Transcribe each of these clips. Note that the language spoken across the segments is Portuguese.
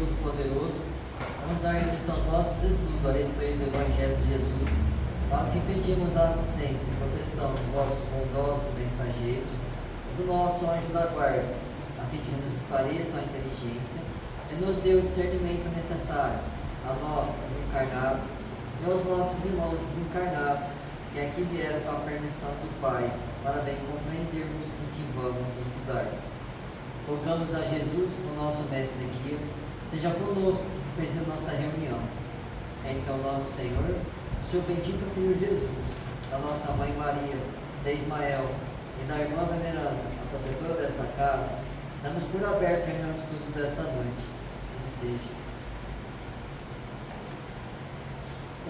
Todo-Poderoso, vamos dar início aos nossos estudos a respeito do Evangelho de Jesus, para que pedimos a assistência e proteção dos vossos bondosos mensageiros e do nosso anjo da guarda, a fim de que nos esclareçam a inteligência e nos dê o discernimento necessário a nós, os encarnados, e aos nossos irmãos desencarnados, que aqui vieram com a permissão do Pai, para bem compreendermos o que vamos estudar. Rogamos a Jesus, o nosso mestre e guia, seja conosco e preside nossa reunião. Em teu nome, Senhor, do seu bendito Filho Jesus, da nossa Mãe Maria, de Ismael e da irmã veneranda, a protetora desta casa, damos por aberto a reunião de estudos desta noite. Assim seja.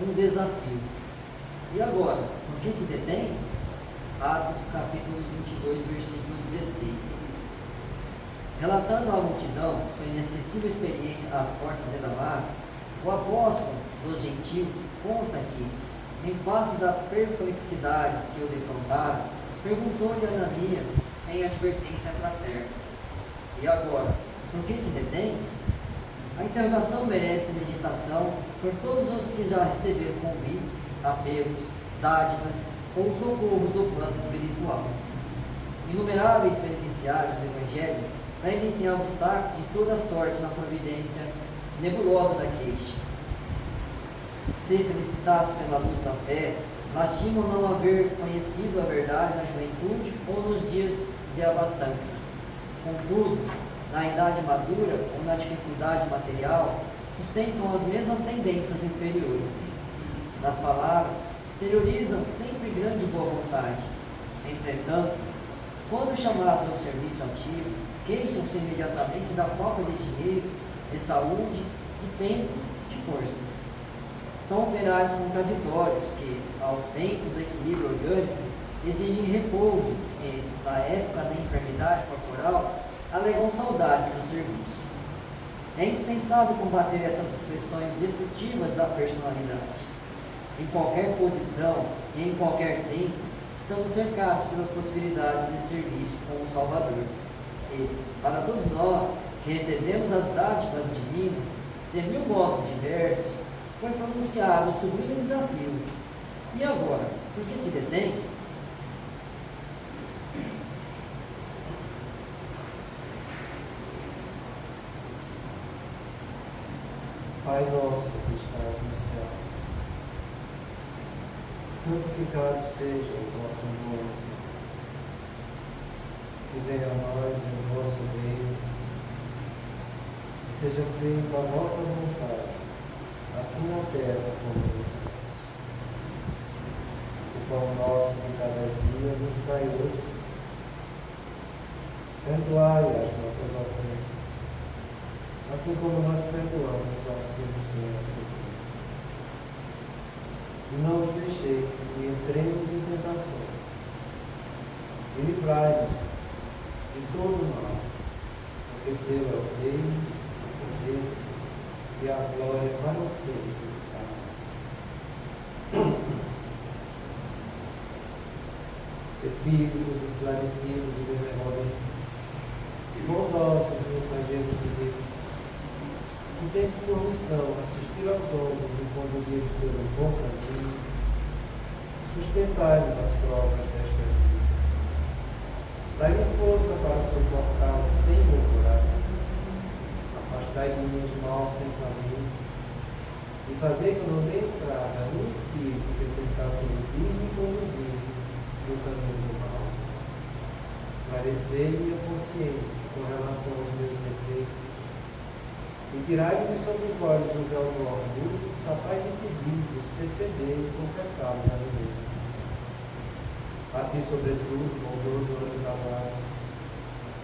Um desafio. E agora, por que te detens? Atos capítulo 22, versículo 16. Relatando à multidão sua inesquecível experiência às portas de Damasco, o apóstolo dos gentios conta que, em face da perplexidade que o defrontara, perguntou-lhe Ananias em advertência fraterna: e agora, por que te detens? A interrogação merece meditação por todos os que já receberam convites, apelos, dádivas ou socorros do plano espiritual. Inumeráveis beneficiários do Evangelho para iniciar obstáculos de toda sorte na providência nebulosa da queixa. Ser felicitados pela luz da fé, lastimam não haver conhecido a verdade na juventude ou nos dias de abastança. Contudo, na idade madura ou na dificuldade material, sustentam as mesmas tendências inferiores. Nas palavras, exteriorizam sempre grande boa vontade. Entretanto, quando chamados ao serviço ativo, queixam-se imediatamente da falta de dinheiro, de saúde, de tempo, de forças. São operários contraditórios que, ao tempo do equilíbrio orgânico, exigem repouso e, na época da enfermidade corporal, alegam saudades do serviço. É indispensável combater essas expressões destrutivas da personalidade. Em qualquer posição e em qualquer tempo, estamos cercados pelas possibilidades de serviço como Salvador. E, para todos nós que recebemos as dádivas divinas, de mil modos diversos, foi pronunciado o sublime desafio: e agora, por que te detens? Pai nosso que estás nos céus, santificado seja o vosso nome, Senhor. Que venha a nós o vosso reino, que seja feita a vossa vontade, assim na terra como nos céus. O pão nosso de cada dia nos dai hoje, Senhor. Perdoai as nossas ofensas, assim como nós perdoamos aos que nos têm ofendido. E não nos deixeis que entremos em tentações, e livrai-nos de todo o mal, porque seu é o reino, o poder e a glória para sempre. Amém. Espíritos esclarecidos e benevolentes, bondosos mensageiros de Deus, que tendes por missão assistir aos homens e conduzi-los pelo bom caminho, sustentai-nos nas provas desta vida. Dai-me força para suportá-las sem murmurar. Afastai de mim os maus pensamentos e fazei que eu não dê entrada no espírito que tentasse iludir-me e conduzir no caminho do mal. Esclarecei-me a consciência com relação aos meus defeitos e tirai-me de sobre os olhos o véu do orgulho, capaz de impedir-vos perceber e confessá-los a mim mesmo. A ti, sobretudo, bondoso anjo da guarda,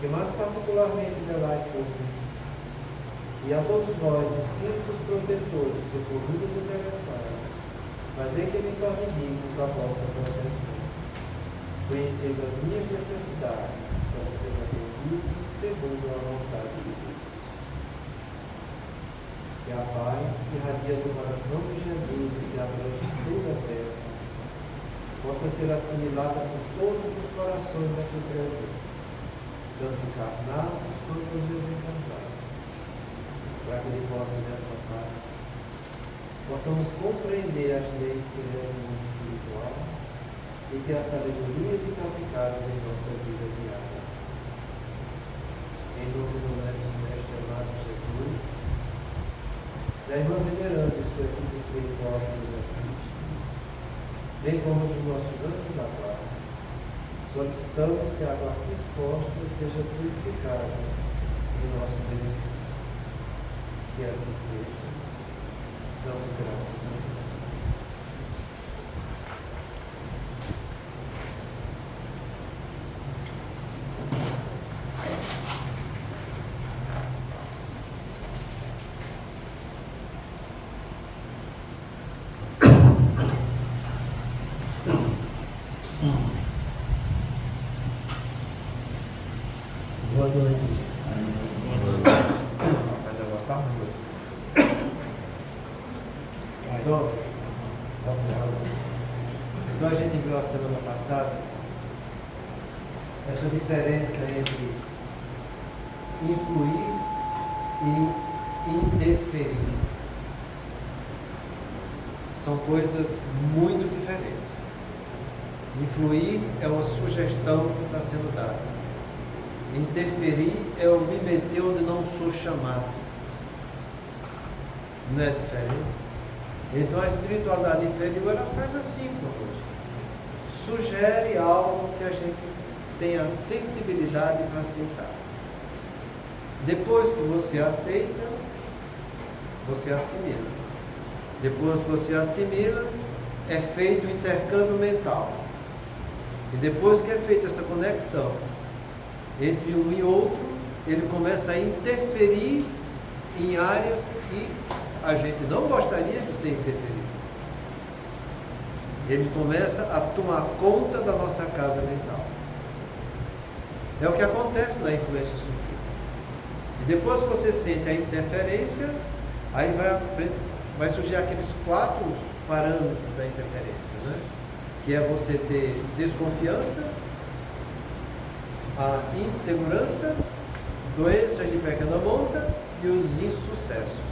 que mais particularmente velais por mim, e a todos vós, espíritos protetores, socorridos e interessados, fazei que me torne digno da vossa proteção. Conheceis as minhas necessidades, para serem atendidas segundo a vontade de Deus. Que a paz que irradia do coração de Jesus e que abrange toda a terra possa ser assimilada por todos os corações aqui presentes, tanto encarnados quanto os desencarnados, para que Ele possa nos paz, possamos compreender as leis que regem o mundo espiritual e ter a sabedoria de praticá-las em nossa vida diária. Em nome do nosso Mestre amado Jesus, da irmã veneranda e sua equipe espiritual que nos assiste, bem como os nossos anjos da guarda, solicitamos que a água aqui exposta seja purificada em nosso benefício. Que assim seja. Damos graças a Deus. Boa noite. Mas eu gostava muito. Então a gente viu a semana passada essa diferença entre influir e interferir. São coisas muito diferentes. Influir é uma sugestão que está sendo dada. Interferir é eu me meter onde não sou chamado. Não é diferente? Então a espiritualidade inferior, ela faz assim conosco. Sugere algo que a gente tenha sensibilidade para aceitar. Depois que você aceita, você assimila. Depois que você assimila, é feito o intercâmbio mental. E depois que é feita essa conexão entre um e outro, ele começa a interferir em áreas que a gente não gostaria de ser interferido. Ele começa a tomar conta da nossa casa mental. É o que acontece na influência sutil. E depois que você sente a interferência, aí vai surgir aqueles 4 parâmetros da interferência, né? Que é você ter desconfiança, a insegurança, doenças de pequena monta e os insucessos.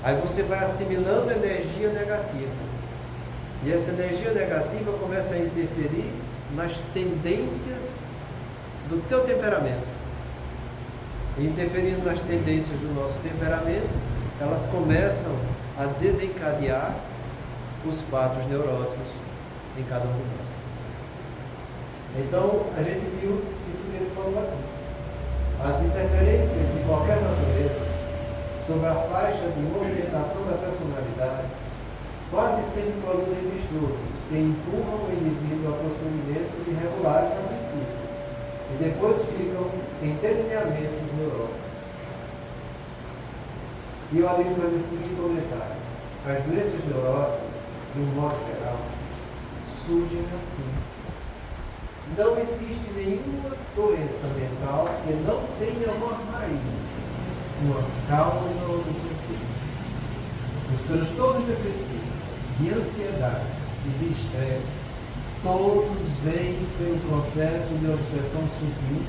Aí você vai assimilando energia negativa. E essa energia negativa começa a interferir nas tendências do teu temperamento. E interferindo nas tendências do nosso temperamento, elas começam a desencadear os quadros neuróticos em cada um de nós. Então, a gente viu isso que ele falou aqui. As interferências de qualquer natureza sobre a faixa de movimentação da personalidade quase sempre produzem distúrbios que empurram o indivíduo a procedimentos irregulares a princípio e depois ficam em delineamentos neuróticos. E eu ali vou fazer o seguinte comentário: as doenças neuróticas, de um modo geral, surgem assim. Não existe nenhuma doença mental que não tenha uma raiz, uma causa obsessiva. Os transtornos depressivos, de ansiedade e de estresse, todos vêm pelo processo de obsessão sutil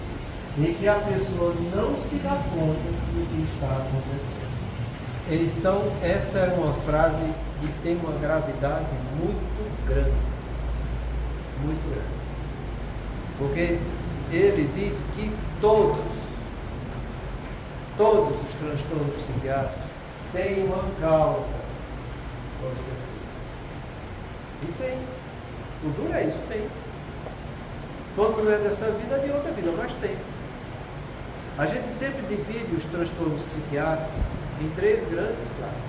em que a pessoa não se dá conta do que está acontecendo. Então, essa é uma frase que tem uma gravidade muito grande. Muito grande. Porque ele diz que todos os transtornos psiquiátricos têm uma causa obsessiva. E tem. O duro é isso, tem. Quando não é dessa vida, é de outra vida, mas tem. A gente sempre divide os transtornos psiquiátricos em 3 grandes classes: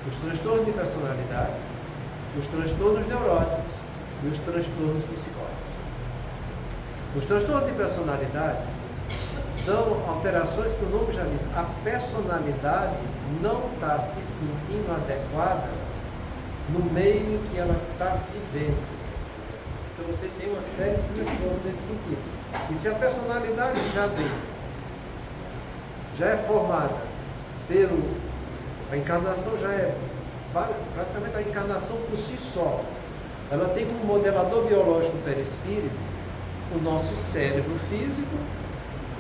os transtornos de personalidades, os transtornos neuróticos e os transtornos psicóticos. Os transtornos de personalidade são alterações que o nome já diz. A personalidade não está se sentindo adequada no meio em que ela está vivendo. Então você tem uma série de transtornos nesse sentido. E se a personalidade já é formada a encarnação já é praticamente a encarnação por si só. Ela tem como modelador biológico perispírito o nosso cérebro físico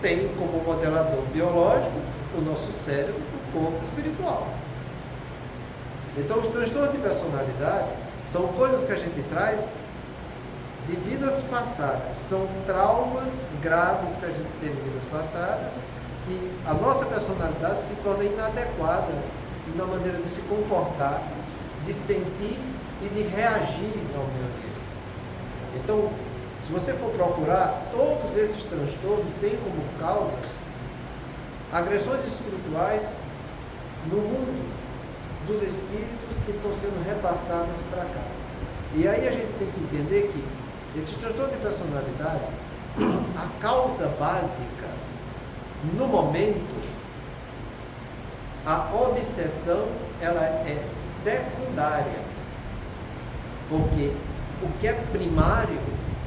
tem como modelador biológico o nosso cérebro, o corpo espiritual. Então, os transtornos de personalidade são coisas que a gente traz de vidas passadas, são traumas graves que a gente teve em vidas passadas, que a nossa personalidade se torna inadequada na maneira de se comportar, de sentir e de reagir ao meio ambiente. Então, se você for procurar, todos esses transtornos têm como causas agressões espirituais no mundo dos espíritos que estão sendo repassadas para cá. E aí a gente tem que entender que esses transtornos de personalidade, a causa básica, no momento, a obsessão, ela é secundária. Porque o que é primário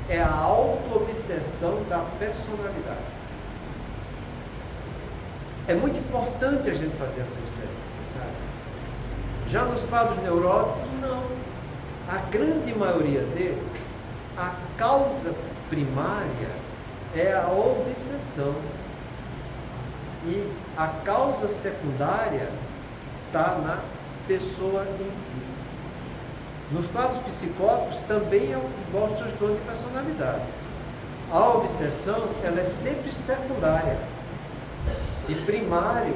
é a auto-obsessão da personalidade. É muito importante a gente fazer essa diferença, sabe? Já nos quadros neuróticos, não. A grande maioria deles, a causa primária é a obsessão. E a causa secundária está na pessoa em si. Nos quadros psicóticos também é igual ao transtorno de personalidade. A obsessão, ela é sempre secundária. E primário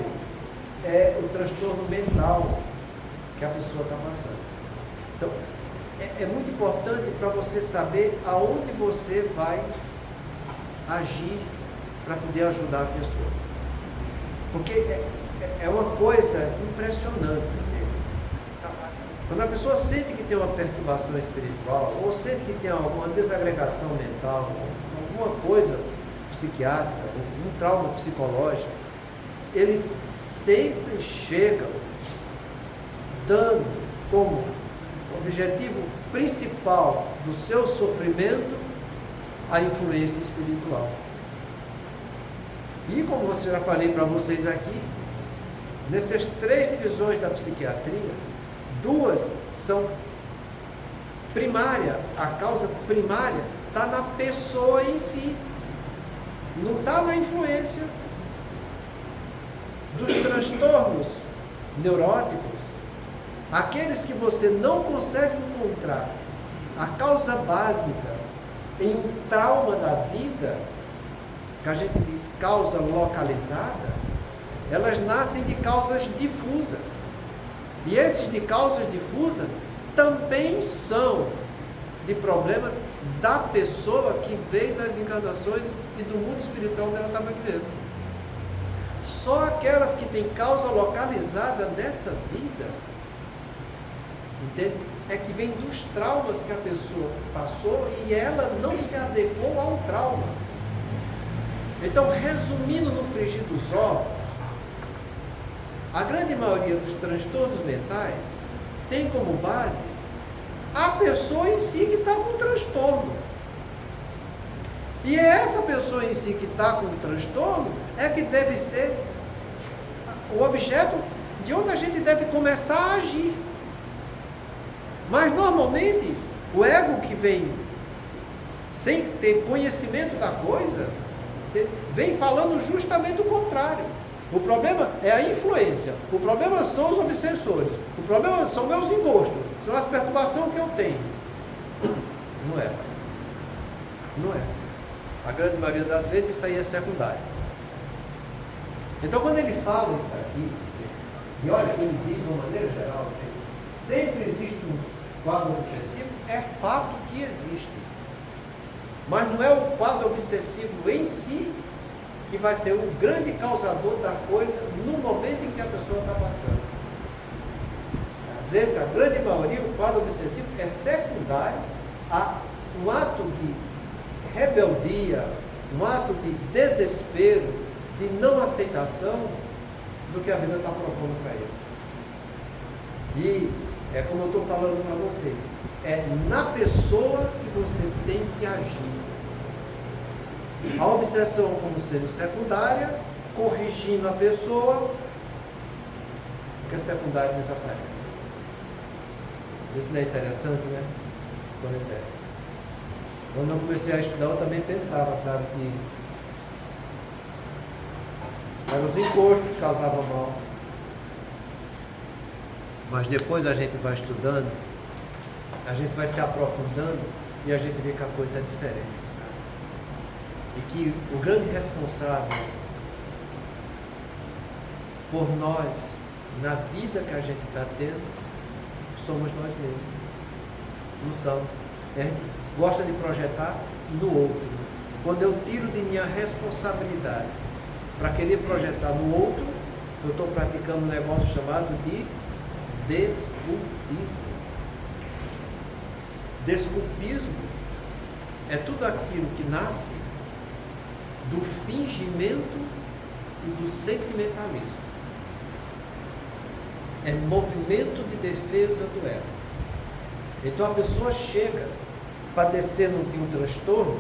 é o transtorno mental que a pessoa está passando. Então, é muito importante para você saber aonde você vai agir para poder ajudar a pessoa. Porque é uma coisa impressionante. Quando a pessoa sente que tem uma perturbação espiritual, ou sente que tem alguma desagregação mental, alguma coisa psiquiátrica, um trauma psicológico, eles sempre chegam dando como objetivo principal do seu sofrimento a influência espiritual. E como eu já falei para vocês aqui, nessas 3 divisões da psiquiatria, 2 são primária. A causa primária está na pessoa em si, não está na influência. Dos transtornos neuróticos, aqueles que você não consegue encontrar a causa básica em um trauma da vida, que a gente diz causa localizada, elas nascem de causas difusas. E esses de causas difusas também são de problemas da pessoa que veio das encarnações e do mundo espiritual onde ela estava vivendo. Só aquelas que têm causa localizada nessa vida, entende? É que vem dos traumas que a pessoa passou e ela não se adequou ao trauma. Então, resumindo no frigir dos ovos, a grande maioria dos transtornos mentais tem como base a pessoa em si que está com o transtorno. E é essa pessoa em si que está com o transtorno é que deve ser o objeto de onde a gente deve começar a agir. Mas normalmente o ego que vem sem ter conhecimento da coisa vem falando justamente o contrário. O problema é a influência, o problema são os obsessores, o problema são meus encostos, são as perturbações que eu tenho. Não é. Não é. A grande maioria das vezes isso aí é secundário. Então quando ele fala isso aqui, e olha, ele diz de uma maneira geral, sempre existe um quadro obsessivo, é fato que existe. Mas não é o quadro obsessivo em si que vai ser o grande causador da coisa no momento em que a pessoa está passando. Às vezes, a grande maioria, o quadro obsessivo é secundário a um ato de rebeldia, um ato de desespero, de não aceitação do que a vida está propondo para ele. E é como eu estou falando para vocês, é na pessoa que você tem que agir. A obsessão como sendo secundária, corrigindo a pessoa, porque a secundária desaparece. Isso não é interessante, né? Pois é. Quando eu comecei a estudar, eu também pensava, sabe, que Eram os encostos que causavam mal. Mas depois a gente vai estudando, a gente vai se aprofundando e a gente vê que a coisa é diferente, sabe? E que o grande responsável por nós, na vida que a gente está tendo, somos nós mesmos. Não são. A gente gosta de projetar no outro. Quando eu tiro de minha responsabilidade para querer projetar no outro, eu estou praticando um negócio chamado de desculpismo. Desculpismo é tudo aquilo que nasce do fingimento e do sentimentalismo. É movimento de defesa do ego. Então a pessoa chega padecendo de um transtorno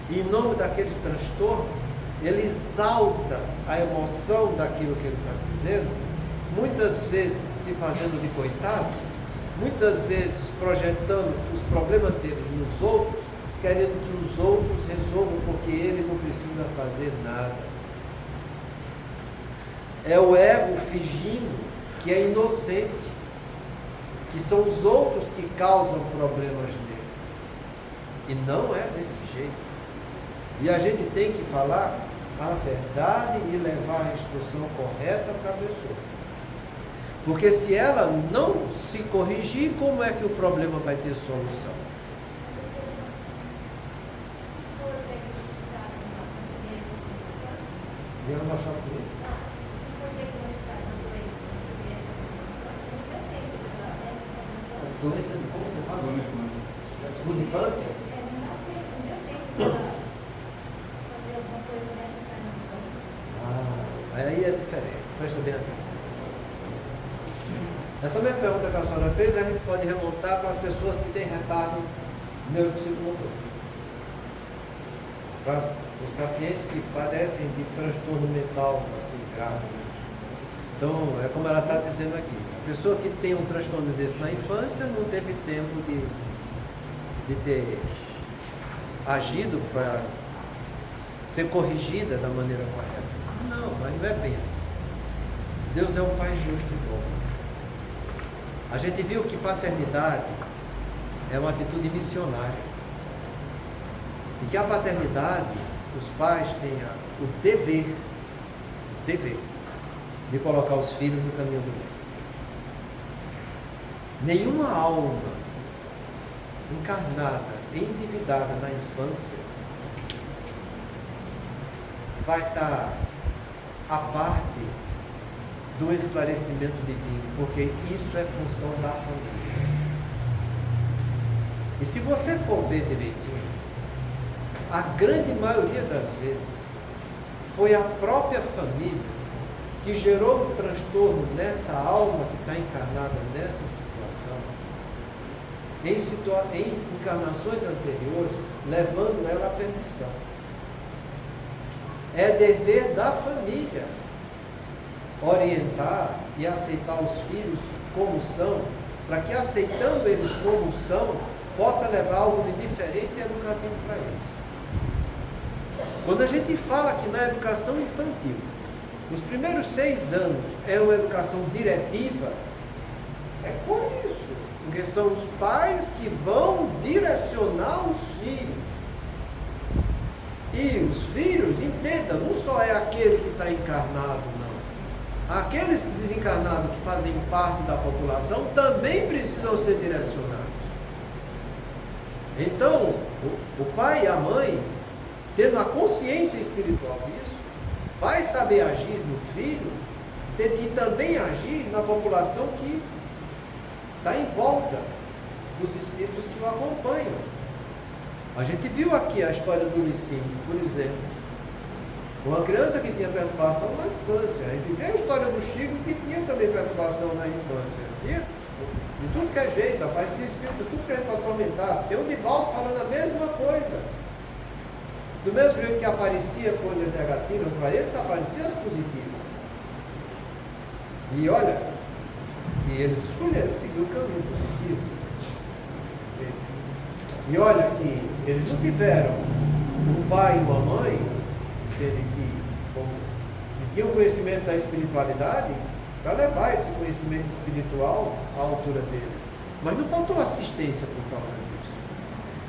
e em nome daquele transtorno ele exalta a emoção daquilo que ele está dizendo, muitas vezes se fazendo de coitado, muitas vezes projetando os problemas dele nos outros, querendo que os outros resolvam porque ele não precisa fazer nada. É o ego fingindo que é inocente, que são os outros que causam problemas nele. E não é desse jeito. E a gente tem que falar a verdade e levar a instrução correta para a pessoa. Porque se ela não se corrigir, como é que o problema vai ter solução? Doença, como você fala? Na segunda infância? Aí é diferente, presta bem atenção. Essa mesma pergunta que a senhora fez, a gente pode remontar para as pessoas que têm retardo neuropsicomotor. Para os pacientes que padecem de transtorno mental assim, grave. Então, é como ela está dizendo aqui. A pessoa que tem um transtorno desse na infância não teve tempo de ter agido para ser corrigida da maneira correta. Não, mas não é bem assim. Deus é um Pai justo e bom. A gente viu que paternidade é uma atitude missionária. E que a paternidade, os pais têm o dever de colocar os filhos no caminho do bem. Nenhuma alma encarnada, endividada na infância, vai estar a parte do esclarecimento divino, porque isso é função da família. E se você for ver direitinho, a grande maioria das vezes foi a própria família que gerou o transtorno nessa alma que está encarnada nessa situação, em encarnações anteriores, levando ela à perdição. É dever da família orientar e aceitar os filhos como são, para que aceitando eles como são, possa levar algo de diferente e educativo para eles. Quando a gente fala que na educação infantil, os primeiros 6 anos é uma educação diretiva, é por isso, porque são os pais que vão direcionar os filhos. E os filhos, entenda, não só é aquele que está encarnado, não. Aqueles desencarnados que fazem parte da população também precisam ser direcionados. Então, o pai e a mãe, tendo a consciência espiritual disso, vai saber agir no filho e também agir na população que está em volta dos espíritos que o acompanham. A gente viu aqui a história do Licínio, por exemplo. Uma criança que tinha perturbação na infância. A gente vê a história do Chico que tinha também perturbação na infância. Tinha? De tudo que é jeito, aparecia espírito, tudo que é para atormentar. Tem o Divaldo falando a mesma coisa. Do mesmo jeito que aparecia coisas negativas para ele, apareciam as positivas. E olha, que eles escolheram seguir o caminho positivo. E olha que eles não tiveram um pai e uma mãe, teve que, como tinha o conhecimento da espiritualidade para levar esse conhecimento espiritual à altura deles. Mas não faltou assistência por causa disso.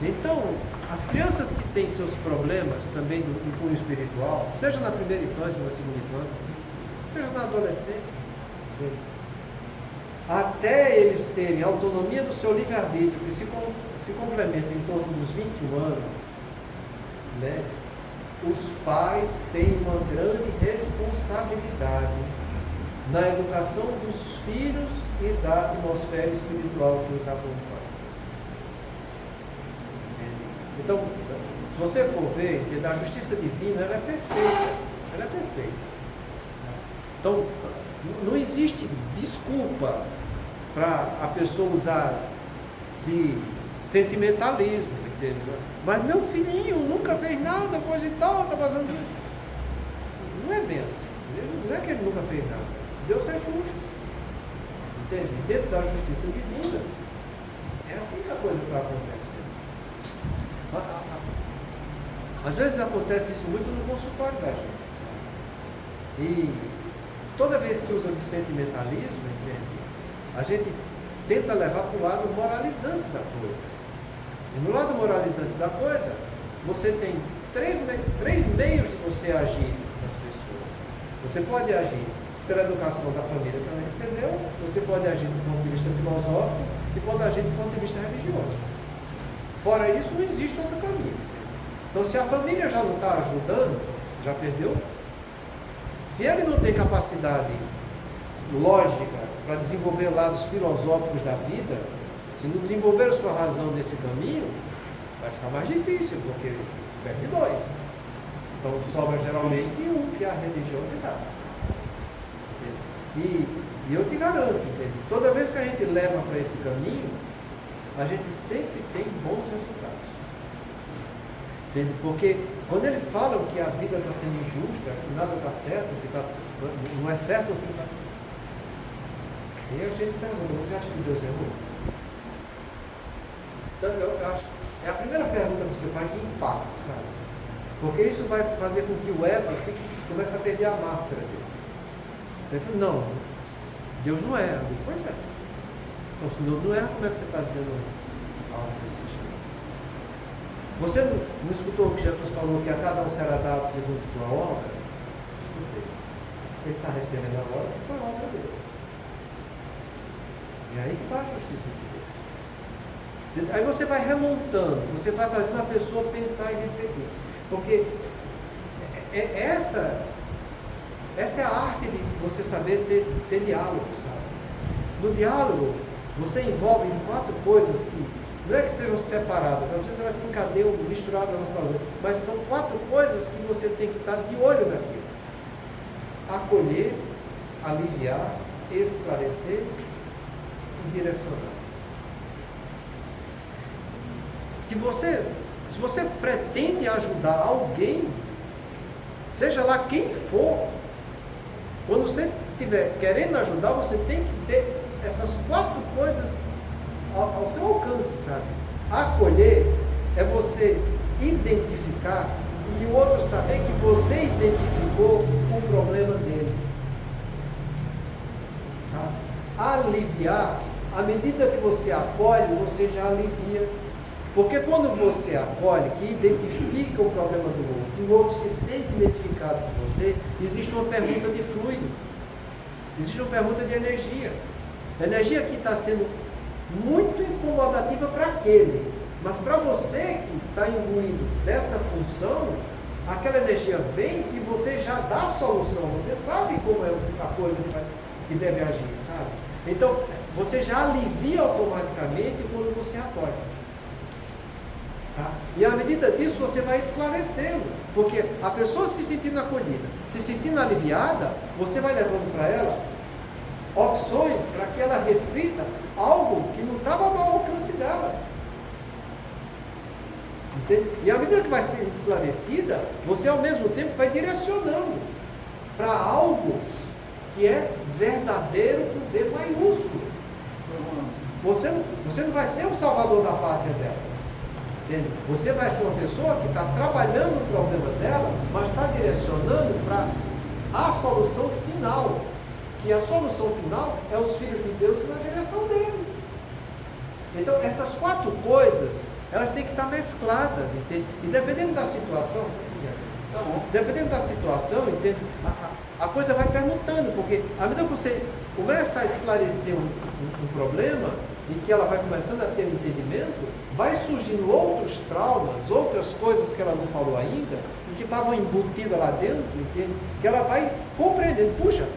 Então, as crianças que têm seus problemas também do cunho espiritual, seja na primeira infância, na segunda infância, seja na adolescência, até eles terem autonomia do seu livre-arbítrio, que se complementa em torno dos 21 anos, né? Os pais têm uma grande responsabilidade na educação dos filhos e da atmosfera espiritual que os acompanha. Então, se você for ver, que da justiça divina, ela é perfeita. Ela é perfeita. Então, não existe desculpa para a pessoa usar de sentimentalismo, entendeu? Mas meu filhinho nunca fez nada, coisa e tal, está fazendo isso. Não é bem assim. Não é que ele nunca fez nada. Deus é justo. Entende? Dentro da justiça divina, é assim que a coisa está acontecendo. Às vezes acontece isso muito no consultório da gente, sabe? E toda vez que usa de sentimentalismo, entende? A gente tenta levar para o lado moralizante da coisa. E no lado moralizante da coisa, você tem três meios de você agir nas pessoas. Você pode agir pela educação da família que ela recebeu, você pode agir do ponto de vista filosófico e pode agir do ponto de vista religioso. Fora isso, não existe outro caminho. Então, se a família já não está ajudando, já perdeu. Se ele não tem capacidade lógica para desenvolver lados filosóficos da vida, se não desenvolver a sua razão nesse caminho, vai ficar mais difícil, porque perde dois. Então, sobra geralmente um, que é a religiosidade. E eu te garanto, entende? Toda vez que a gente leva para esse caminho, a gente sempre tem bons resultados. Entende? Porque quando eles falam que a vida está sendo injusta, que nada está certo, que não é certo, e a gente pergunta, você acha que Deus errou? Então, eu acho, é a primeira pergunta que você faz de impacto, sabe? Porque isso vai fazer com que o ego comece a perder a máscara dele. Ele fala, não, Deus não erra. Pois é. Então, se Deus não erra, como é que você está dizendo algo desse jeito? Você não escutou que Jesus falou que a cada um será dado segundo sua obra? Escutei. Ele está recebendo agora que foi a obra dele. E aí que está a justiça de Deus. Aí você vai remontando, você vai fazendo a pessoa pensar e refletir. Porque essa é a arte de você saber ter diálogo, sabe? No diálogo, você envolve em 4 coisas que não é que sejam separadas, às vezes elas se encadeiam misturadas umas com as outras, mas são 4 coisas que você tem que estar de olho naquilo. Acolher, aliviar, esclarecer e direcionar. Se você pretende ajudar alguém, seja lá quem for, quando você estiver querendo ajudar, você tem que ter essas 4 coisas ao seu alcance, sabe? Acolher é você identificar e o outro saber que você identificou o problema dele. Tá? Aliviar, à medida que você acolhe, você já alivia. Porque quando você acolhe, que identifica o problema do outro, que o outro se sente identificado com você, existe uma pergunta de fluido, existe uma pergunta de energia. A energia que está sendo muito incomodativa para aquele, mas para você que está imbuído dessa função, aquela energia vem e você já dá a solução, você sabe como é a coisa que deve agir, sabe? Então, você já alivia automaticamente quando você acolhe. Tá? E à medida disso você vai esclarecendo, porque a pessoa se sentindo acolhida, se sentindo aliviada, você vai levando para ela opções para que ela reflita algo que não estava ao alcance dela. Entende? E à medida que vai sendo esclarecida, você ao mesmo tempo vai direcionando para algo que é verdadeiro com V maiúsculo. Você não vai ser o salvador da pátria dela. Entende? Você vai ser uma pessoa que está trabalhando o problema dela, mas está direcionando para a solução solução final. Que a solução final é os filhos de Deus na direção dele. Então, essas 4 coisas, elas têm que estar mescladas, entende? E dependendo da situação, entende? A coisa vai perguntando, porque à medida que você começa a esclarecer um problema, em que ela vai começando a ter um entendimento, vai surgindo outros traumas, outras coisas que ela não falou ainda, e que estavam embutidas lá dentro, entende? Que ela vai compreendendo. Puxa,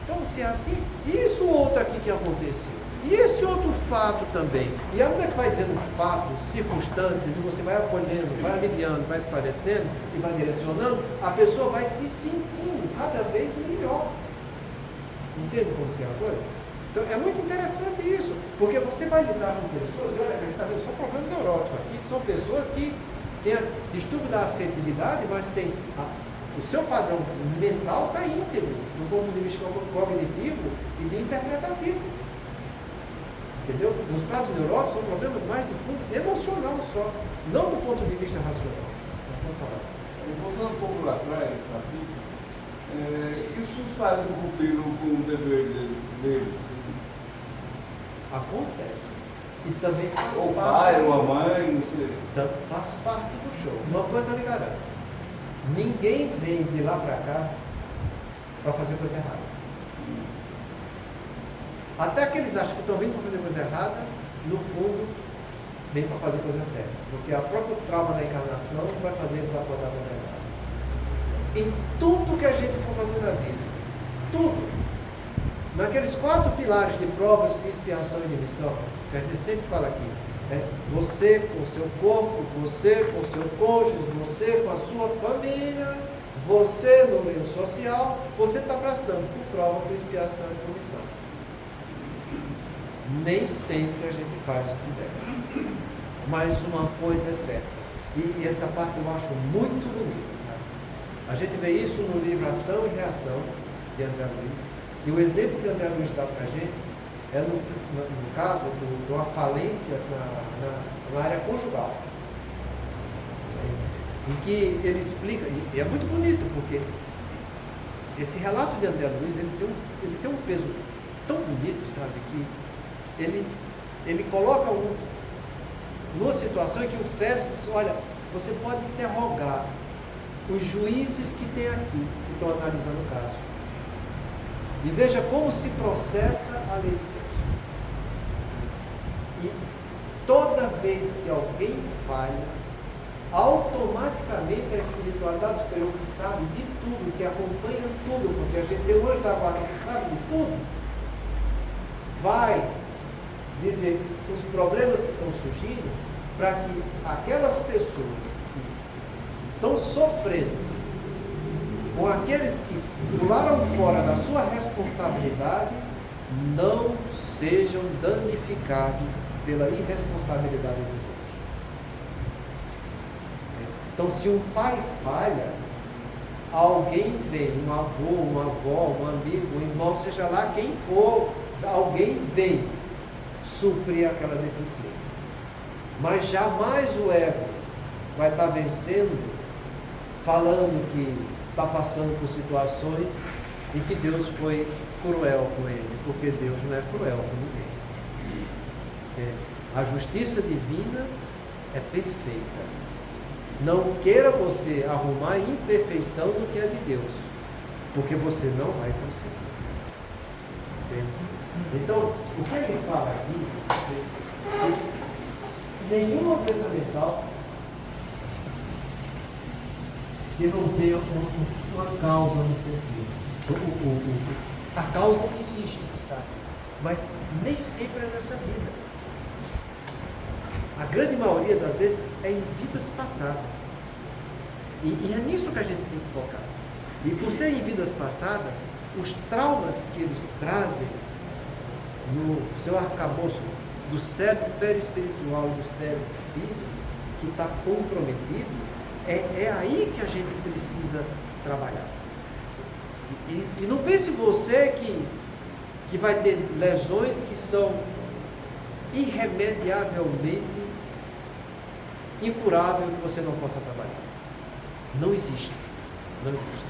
então se é assim, e isso outro aqui que aconteceu? E esse outro fato também? E à medida que vai dizendo fatos, circunstâncias, e você vai acolhendo, vai aliviando, vai esclarecendo e vai direcionando, a pessoa vai se sentindo cada vez melhor. Entende como que é a coisa? Então é muito interessante isso, porque você vai lidar com pessoas, olha, a gente está vendo só problema neurótico aqui, que são pessoas que têm distúrbio da afetividade, mas tem o seu padrão mental está íntegro, do ponto de vista cognitivo e de interpretativo. Entendeu? Nos casos neuróticos são problemas mais de fundo emocional só, não do ponto de vista racional. Vamos falar. Voltando um pouco lá atrás, e se os pais não cumpriram com o dever deles? Acontece. E também faz Ou parte. pai, ou a mãe, não sei. Então, faz parte do show. Uma coisa eu lhe garanto. Ninguém vem de lá para cá para fazer coisa errada. Até aqueles acham que estão vindo para fazer coisa errada, no fundo, vem para fazer coisa certa. Porque a própria trauma da encarnação vai fazer eles acordar para errado. Em tudo que a gente for fazer na vida, tudo. Naqueles 4 pilares de provas de expiação e de missão, que a gente sempre fala aqui, você com o seu corpo, você com o seu cônjuge, você com a sua família, você no meio social, você está passando por prova, por expiação e por missão. Nem sempre a gente faz o que deve. Mas uma coisa é certa. E essa parte eu acho muito bonita, sabe? A gente vê isso no livro Ação e Reação, de André Luiz. E o exemplo que André Luiz dá para a gente é no caso de uma falência na área conjugal. Em que ele explica, e é muito bonito, porque esse relato de André Luiz, ele tem um peso tão bonito, sabe, que ele coloca numa situação em que o Félix diz, olha, você pode interrogar os juízes que tem aqui, que estão analisando o caso. E veja como se processa a lei de Deus. E toda vez que alguém falha, automaticamente a espiritualidade superior, que sabe de tudo, que acompanha tudo, porque a gente tem um anjo da guarda que sabe de tudo, vai dizer os problemas que estão surgindo para que aquelas pessoas que estão sofrendo com aqueles que pularam fora da sua responsabilidade não sejam danificados pela irresponsabilidade dos outros. Então, se um pai falha, alguém vem, um avô, uma avó, um amigo, um irmão, seja lá quem for, alguém vem suprir aquela deficiência. Mas jamais o ego vai estar vencendo, falando que está passando por situações em que Deus foi cruel com ele, porque Deus não é cruel com ninguém. A justiça divina é perfeita. Não queira você arrumar imperfeição do que é de Deus, porque você não vai conseguir. Entende? Então, o que ele fala aqui é que nenhuma doença mental que não tenha uma causa obsessiva. A causa existe, sabe? Mas nem sempre é nessa vida. A grande maioria das vezes é em vidas passadas. E é nisso que a gente tem que focar. E por ser em vidas passadas, os traumas que eles trazem no seu arcabouço do cérebro perispiritual e do cérebro físico, que está comprometido, é aí que a gente precisa trabalhar. E não pense você que vai ter lesões que são irremediavelmente incuráveis que você não possa trabalhar. Não existe. Não existe.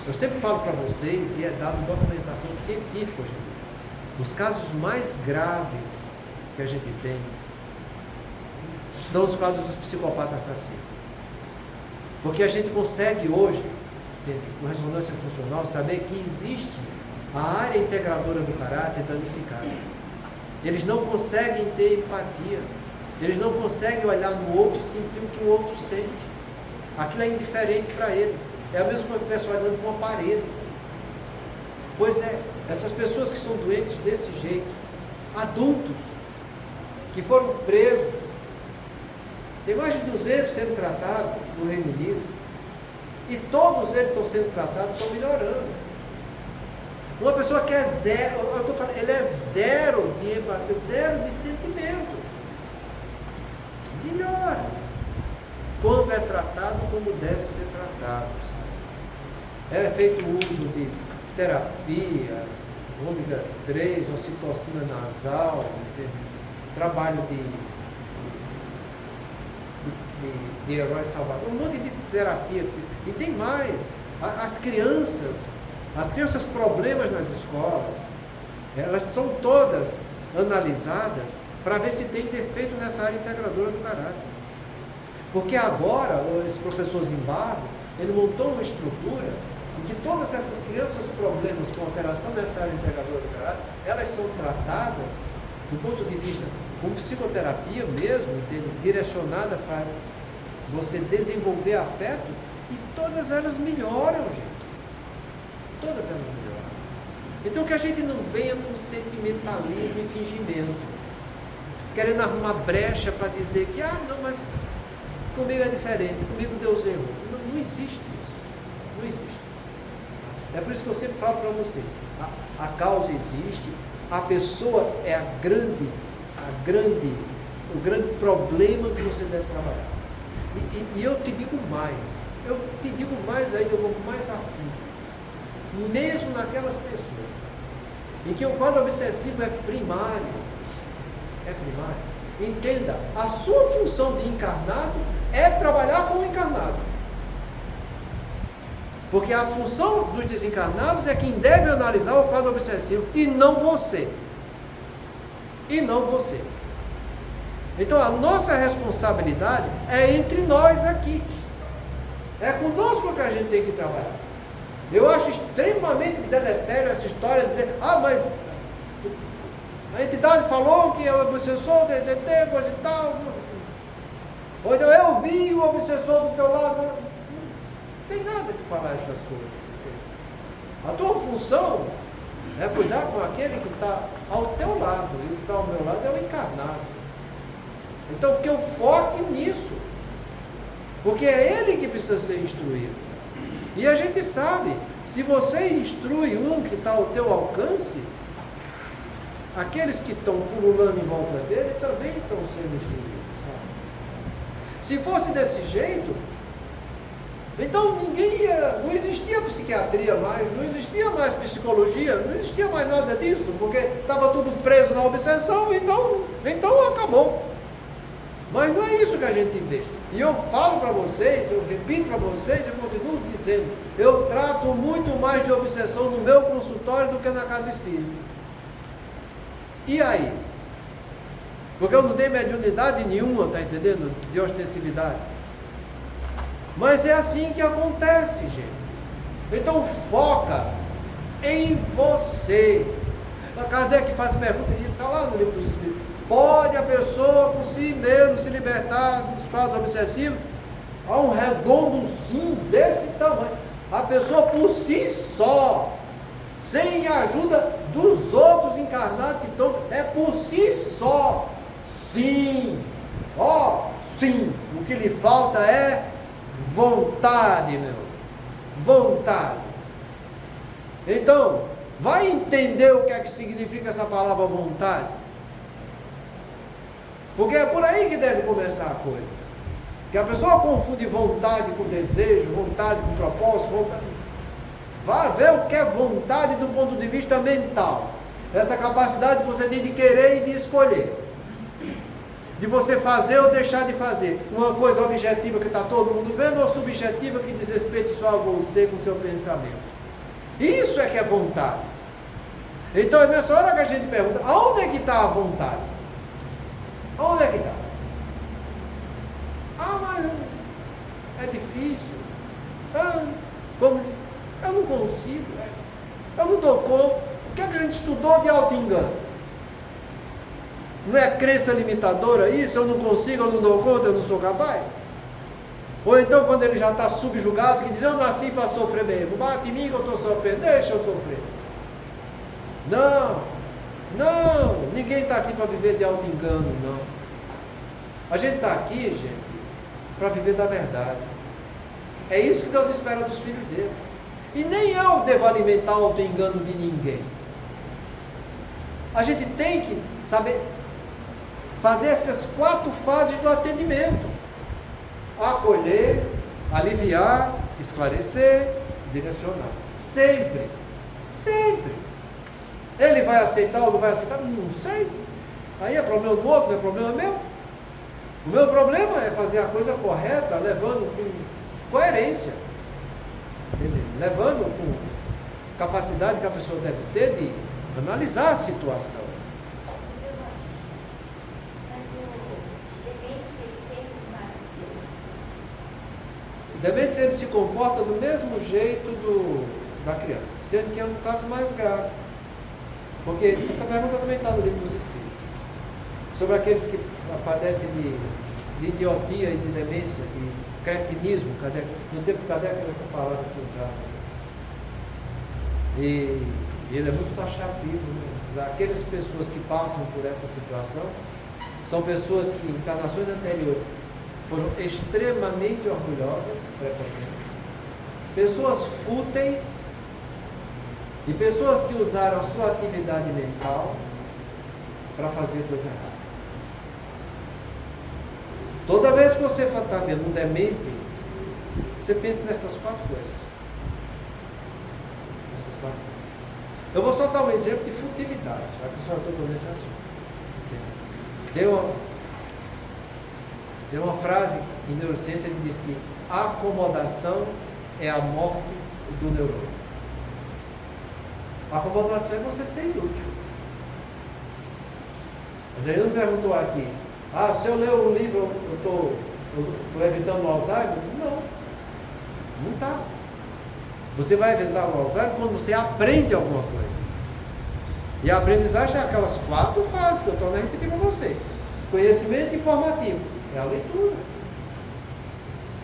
Eu sempre falo para vocês, e é dado documentação científica hoje em dia, os casos mais graves que a gente tem são os casos dos psicopatas assassinos. Porque a gente consegue hoje, com ressonância funcional, saber que existe a área integradora do caráter danificada. Eles não conseguem ter empatia. Eles não conseguem olhar no outro e sentir o que o outro sente. Aquilo é indiferente para ele. É a mesma coisa que estivesse olhando para uma parede. Pois é, essas pessoas que são doentes desse jeito, adultos, que foram presos, tem mais de 200 sendo tratados no Reino Unido, e todos eles estão sendo tratados, estão melhorando. Uma pessoa que é zero, eu estou falando, ele é zero de empatia, zero de sentimento. Melhora. Quando é tratado como deve ser tratado. Sabe? É feito uso de terapia, ômega 3, ocitocina nasal, trabalho de heróis salvadores, um monte de terapia. E tem mais, as crianças problemas nas escolas, elas são todas analisadas para ver se tem defeito nessa área integradora do caráter. Porque agora, esse professor Zimbardo, ele montou uma estrutura em que todas essas crianças problemas com alteração nessa área integradora do caráter, elas são tratadas do ponto de vista com psicoterapia mesmo, direcionada para você desenvolver afeto, e todas elas melhoram, gente. Todas elas melhoram. Então que a gente não venha com sentimentalismo e fingimento, querendo arrumar brecha para dizer que, não, mas comigo é diferente, comigo Deus errou. Não existe isso. Não existe. É por isso que eu sempre falo para vocês, a causa existe, a pessoa é o grande problema que você deve trabalhar. E eu te digo mais ainda, eu vou mais a fundo. Mesmo naquelas pessoas em que o quadro obsessivo é primário, entenda, a sua função de encarnado é trabalhar com o encarnado. Porque a função dos desencarnados é quem deve analisar o quadro obsessivo, e não você. Então a nossa responsabilidade é entre nós aqui. É conosco que a gente tem que trabalhar. Eu acho extremamente deletério essa história de dizer, mas a entidade falou que o obsessor, coisa e tal. Ou então eu vi o obsessor do teu lado. Não tem nada que falar essas coisas. A tua função é cuidar com aquele que está ao teu lado. E o que está ao meu lado é o encarnado. Então que eu foque nisso. Porque é ele que precisa ser instruído. E a gente sabe, se você instrui um que está ao teu alcance, aqueles que estão pululando em volta dele também estão sendo instruídos, sabe? Se fosse desse jeito, então não existia psiquiatria mais, não existia mais psicologia, não existia mais nada disso, porque estava tudo preso na obsessão, então acabou. Mas não é isso que a gente vê. E eu falo para vocês, eu repito para vocês, eu continuo dizendo, eu trato muito mais de obsessão no meu consultório do que na casa espírita. E aí? Porque eu não tenho mediunidade nenhuma, está entendendo? De ostensividade. Mas é assim que acontece, gente. Então foca em você. A Kardec faz pergunta, está lá no livro dos Espíritos. Pode a pessoa por si mesmo se libertar dos quadros obsessivos? Há um redondo sim desse tamanho. A pessoa por si só, sem a ajuda dos outros encarnados que estão, é por si só. Sim. Sim. O que lhe falta é vontade, meu. Vontade. Então, vai entender o que é que significa essa palavra vontade? Porque é por aí que deve começar a coisa. Que a pessoa confunde vontade com desejo, vontade com propósito, vontade. Vá ver o que é vontade do ponto de vista mental. Essa capacidade que você tem de querer e de escolher. de você fazer ou deixar de fazer. Uma coisa objetiva que está todo mundo vendo ou subjetiva que diz respeito só a você com o seu pensamento. Isso é que é vontade. Então é nessa hora que a gente pergunta, aonde é que está a vontade? Aonde é que está? Ah, mas é difícil. Eu não consigo. Eu não dou conta. O que a gente estudou de auto-engano? Não é crença limitadora isso? Eu não consigo, eu não dou conta, eu não sou capaz? Ou então quando ele já está subjugado, que diz, eu nasci para sofrer mesmo, bate em mim que eu estou sofrendo, deixa eu sofrer. Não, ninguém está aqui para viver de auto-engano, não. A gente está aqui, gente, para viver da verdade. É isso que Deus espera dos filhos dele. E nem eu devo alimentar o auto-engano de ninguém. A gente tem que saber fazer essas 4 fases do atendimento: acolher, aliviar, esclarecer, direcionar. Sempre. Ele vai aceitar ou não vai aceitar? Não sei. Aí é problema do outro, não é problema meu. O meu problema é fazer a coisa correta, levando com coerência, levando com capacidade que a pessoa deve ter de analisar a situação. O demente, ele se comporta do mesmo jeito da criança, sendo que é um caso mais grave. Porque essa pergunta também está no livro dos Espíritos, sobre aqueles que padecem de idiotia e de demência, de cretinismo. No tempo de Kardec era essa palavra que usava. E ele é muito taxativo, né? Aquelas pessoas que passam por essa situação são pessoas que em encarnações anteriores foram extremamente orgulhosas, prepotentes, pessoas fúteis e pessoas que usaram a sua atividade mental para fazer coisa errada. Toda vez que você está vendo um demente, você pensa nessas 4 coisas. Eu vou só dar um exemplo de futilidade, já que a senhora tocou nesse assunto. Tem uma frase em neurociência que diz que a acomodação é a morte do neurônio. A acomodação é você ser inútil. Adriano perguntou aqui, se eu ler um livro eu estou evitando o Alzheimer? Não está. Você vai evitar o Alzheimer quando você aprende alguma coisa. E a aprendizagem é aquelas 4 fases que eu estou repetindo para vocês. Conhecimento informativo é a leitura.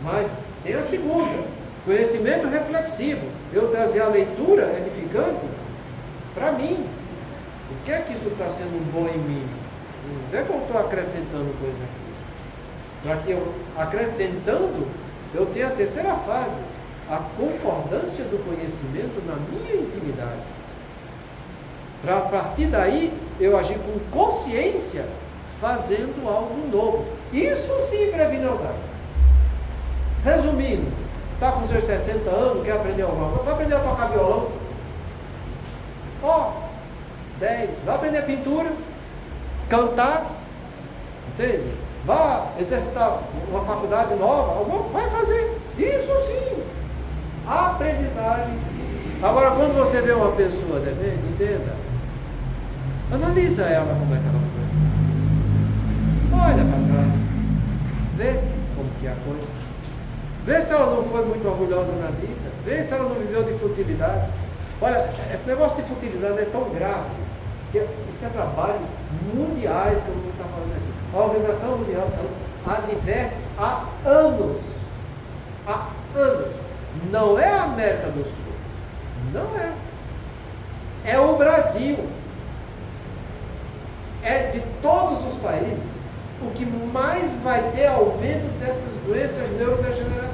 Mas tem a segunda, conhecimento reflexivo. Eu trazer a leitura edificante para mim. O que é que isso está sendo bom em mim? Não é que eu estou acrescentando coisa aqui. Para que eu, acrescentando, eu tenho a terceira fase, a concordância do conhecimento na minha intimidade. Para a partir daí, eu agir com consciência, fazendo algo novo. Isso sim previne Alzheimer. Resumindo, está com seus 60 anos, quer aprender alguma coisa, vai aprender a tocar violão. 10, vai aprender pintura, cantar, entende? Vai exercitar uma faculdade nova, vai fazer. Isso sim. A aprendizagem sim. Agora, quando você vê uma pessoa demente, entenda, analisa ela como é que ela foi. Olha para trás, vê como que é a coisa. Vê se ela não foi muito orgulhosa na vida, vê se ela não viveu de futilidades. Olha, esse negócio de futilidade é tão grave, que isso é trabalhos mundiais que eu não vou estar falando aqui. A Organização Mundial de Saúde adverte há anos. Há anos. Não é a América do Sul. Não é. É o Brasil. É de todos os países o que mais vai ter aumento dessas doenças neurodegenerativas.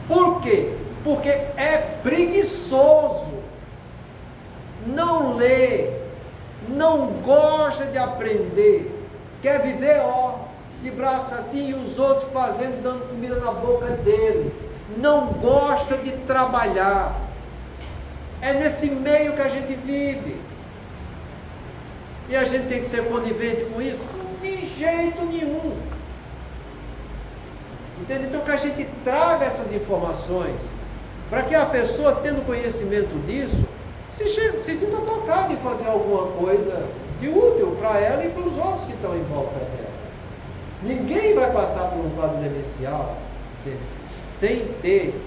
Por quê? Porque é preguiçoso. Não lê. Não gosta de aprender. Quer viver, de braço assim, e os outros fazendo, dando comida na boca dele. Não gosta de trabalhar. É nesse meio que a gente vive. E a gente tem que ser conivente com isso? jeito nenhum. Entende? Então que a gente traga essas informações para que a pessoa, tendo conhecimento disso, se sinta tocada em fazer alguma coisa de útil para ela e para os outros que estão em volta dela. Ninguém vai passar por um quadro demencial, entende, sem ter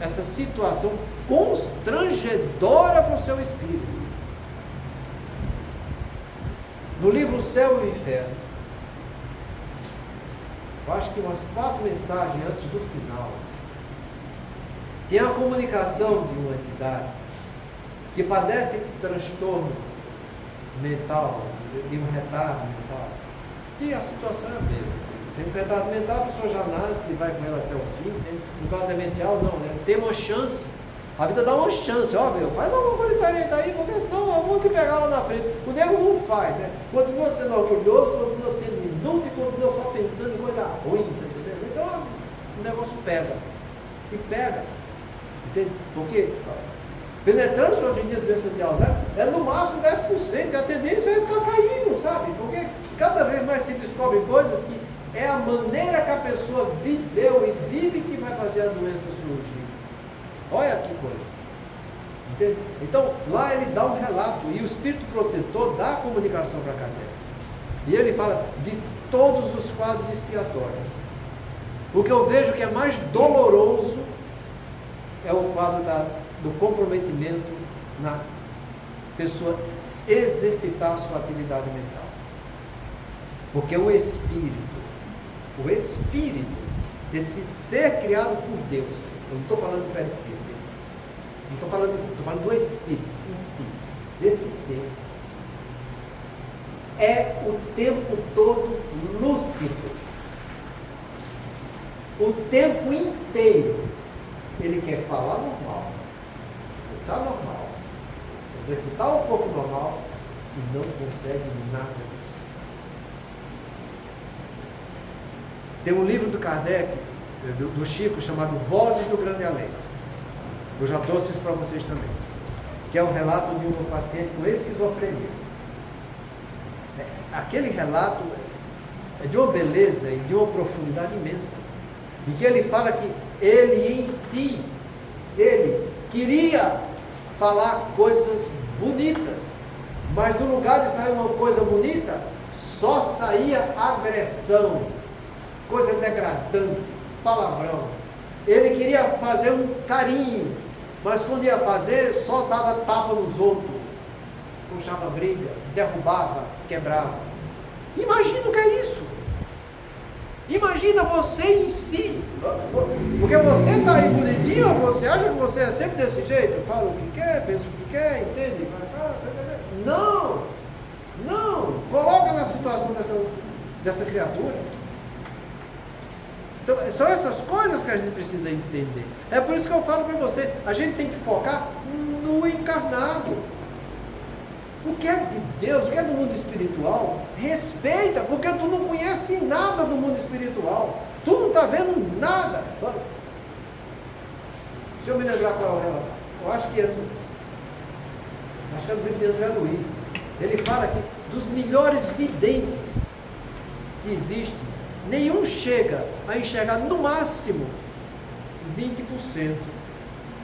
essa situação constrangedora para o seu espírito. No livro Céu e o Inferno, eu acho que umas 4 mensagens antes do final, tem a comunicação de uma entidade que padece de transtorno mental, de um retardo mental. E a situação é a mesma. Sem um retardo mental, a pessoa já nasce e vai com ela até o fim. No caso demencial, não, né? Tem uma chance. A vida dá uma chance, ó, meu, faz alguma coisa diferente aí, porque senão eu vou te pegar lá na frente. O nego não faz, né? Continua sendo orgulhoso, continua sendo inútil, continua só pensando em coisa ruim, tá entendendo? Então o negócio pega. E pega. Entende? Porque penetrante hoje em dia a doença de Alzheimer é no máximo 10%, e a tendência é estar caindo, sabe? Porque cada vez mais se descobrem coisas que é a maneira que a pessoa viveu e vive que vai fazer a doença surgir. Olha que coisa. Entende? Então, lá ele dá um relato, e o Espírito Protetor dá a comunicação para Kardec. E ele fala de todos os quadros expiatórios. O que eu vejo que é mais doloroso é o quadro do comprometimento na pessoa exercitar a sua atividade mental. Porque o espírito desse ser criado por Deus, eu não estou falando do perispírito, estou falando do espírito em si, desse ser, é o tempo todo lúcido. O tempo inteiro ele quer falar normal, pensar normal, exercitar o corpo normal e não consegue nada disso. Tem um livro do Kardec, do Chico, chamado Vozes do Grande Além. Eu já trouxe isso para vocês também. Que é um relato de um paciente com esquizofrenia. Aquele relato é de uma beleza e de uma profundidade imensa. Em que ele fala que ele em si, ele queria falar coisas bonitas, mas no lugar de sair uma coisa bonita, só saía agressão, coisa degradante, palavrão. Ele queria fazer um carinho, mas quando ia fazer, só dava tapa nos outros, puxava briga, derrubava, quebrava. Imagina o que é isso. Imagina você em si, porque você está aí bonitinho, você acha que você é sempre desse jeito, fala o que quer, pensa o que quer, entende? Não, coloca na situação dessa criatura. Então, são essas coisas que a gente precisa entender. É por isso que eu falo para você, a gente tem que focar no encarnado. O que é de Deus, o que é do mundo espiritual, respeita, porque tu não conhece nada do mundo espiritual. Tu não está vendo nada. Deixa eu me lembrar qual é o relato. Eu acho que é do livro de André Luiz. Ele fala que dos melhores videntes que existem, nenhum chega a enxergar no máximo 20%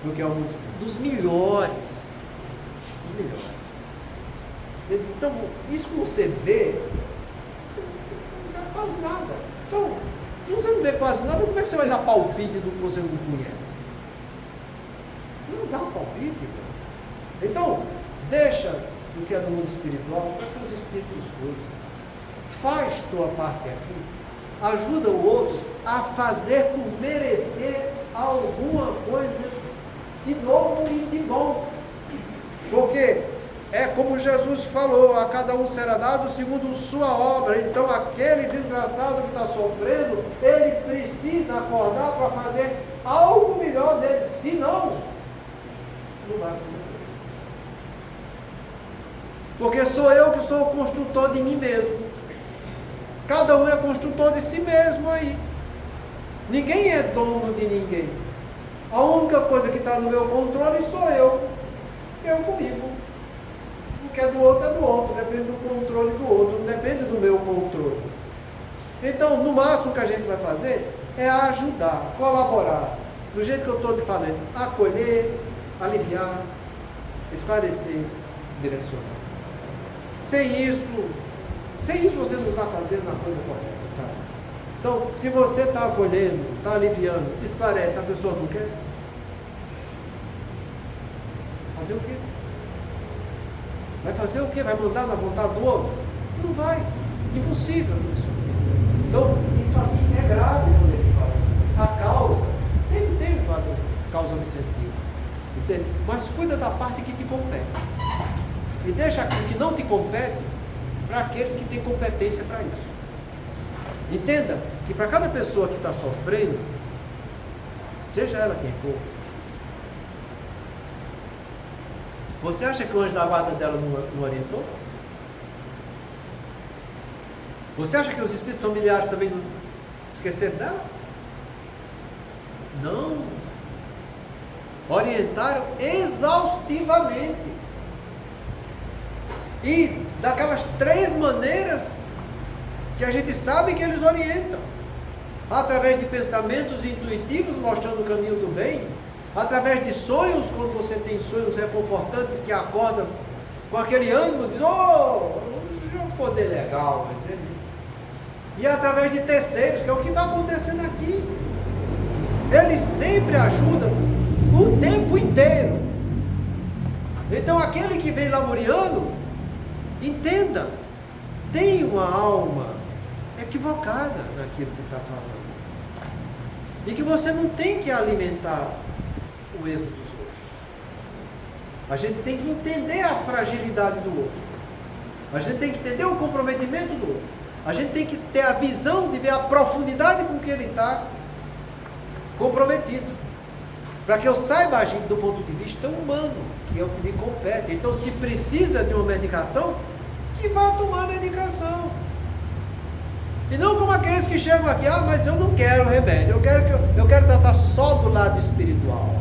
do que é o mundo espiritual. Dos melhores. Então, isso que você vê, não dá quase nada. Então, se você não vê quase nada, como é que você vai dar palpite do que você não conhece? Não dá um palpite. Cara. Então, deixa o que é do mundo espiritual para que os espíritos cuidem. Faz tua parte aqui. Ajuda o outro a fazer por merecer alguma coisa de novo e de bom. Porque é como Jesus falou, a cada um será dado segundo sua obra. Então aquele desgraçado que está sofrendo, ele precisa acordar para fazer algo melhor dele, senão não vai acontecer. Porque sou eu que sou o construtor de mim mesmo. Cada um é construtor de si mesmo aí. Ninguém é dono de ninguém. A única coisa que está no meu controle sou eu. Eu comigo. O que é do outro, depende do controle do outro, não depende do meu controle. Então, no máximo que a gente vai fazer é ajudar, colaborar, do jeito que eu estou te falando, acolher, aliviar, esclarecer, direcionar. Sem isso você não está fazendo a coisa correta, sabe? Então, se você está acolhendo, está aliviando, esclarece, a pessoa não quer, fazer o quê? Vai fazer o quê? Vai mandar na vontade do outro? Não vai. Impossível isso. Então, isso aqui é grave quando ele fala. A causa, sempre tem uma causa obsessiva. Entende? Mas cuida da parte que te compete. E deixa aquilo que não te compete para aqueles que têm competência para isso. Entenda que para cada pessoa que está sofrendo, seja ela quem for, você acha que o anjo da guarda dela não orientou? Você acha que os espíritos familiares também não esqueceram dela? Não. Orientaram exaustivamente. E daquelas 3 maneiras que a gente sabe que eles orientam. Através de pensamentos intuitivos, mostrando o caminho do bem. Através de sonhos, quando você tem sonhos reconfortantes que acordam com aquele ânimo, diz, é um poder legal, entende? E através de terceiros, que é o que está acontecendo aqui. Eles sempre ajudam o tempo inteiro. Então aquele que vem lamuriando, entenda, tem uma alma equivocada naquilo que está falando. E que você não tem que alimentar o erro dos outros. A gente tem que entender a fragilidade do outro. A gente tem que entender o comprometimento do outro. A gente tem que ter a visão de ver a profundidade com que ele está comprometido. Para que eu saiba agir do ponto de vista humano, que é o que me compete. Então, se precisa de uma medicação, que vá tomar a medicação. E não como aqueles que chegam aqui, mas eu não quero remédio, eu quero tratar só do lado espiritual.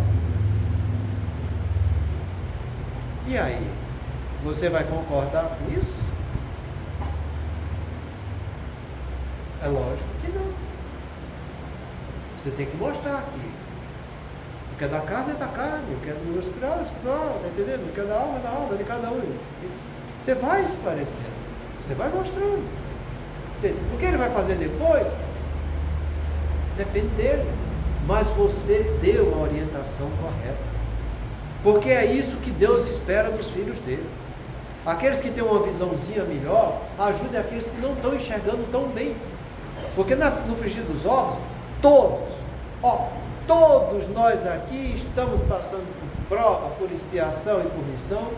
E aí? Você vai concordar com isso? É lógico que não. Você tem que mostrar que o que é da carne é da carne, o que é do espiritual é espiritual, tá entendendo? O que é da alma é da alma, de cada um. Você vai esclarecendo, você vai mostrando. O que ele vai fazer depois? Depende dele. Mas você deu a orientação correta. Porque é isso que Deus espera dos filhos dele. Aqueles que têm uma visãozinha melhor, ajudem aqueles que não estão enxergando tão bem. Porque no frigir dos ovos, todos nós aqui estamos passando por prova, por expiação e por missão,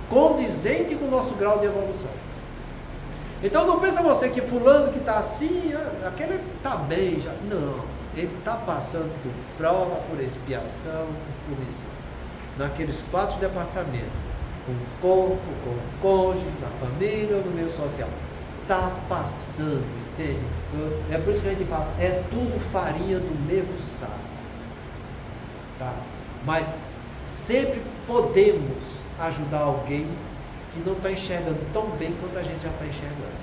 condizente com o nosso grau de evolução. Então não pensa você que fulano que está assim, aquele está bem já. Não, ele está passando por prova, por expiação, por missão. Naqueles 4 departamentos, com o corpo, com o cônjuge, na família ou no meio social. Está passando, entende? É por isso que a gente fala, é tudo farinha do mesmo saco. Tá? Mas sempre podemos ajudar alguém que não está enxergando tão bem quanto a gente já está enxergando.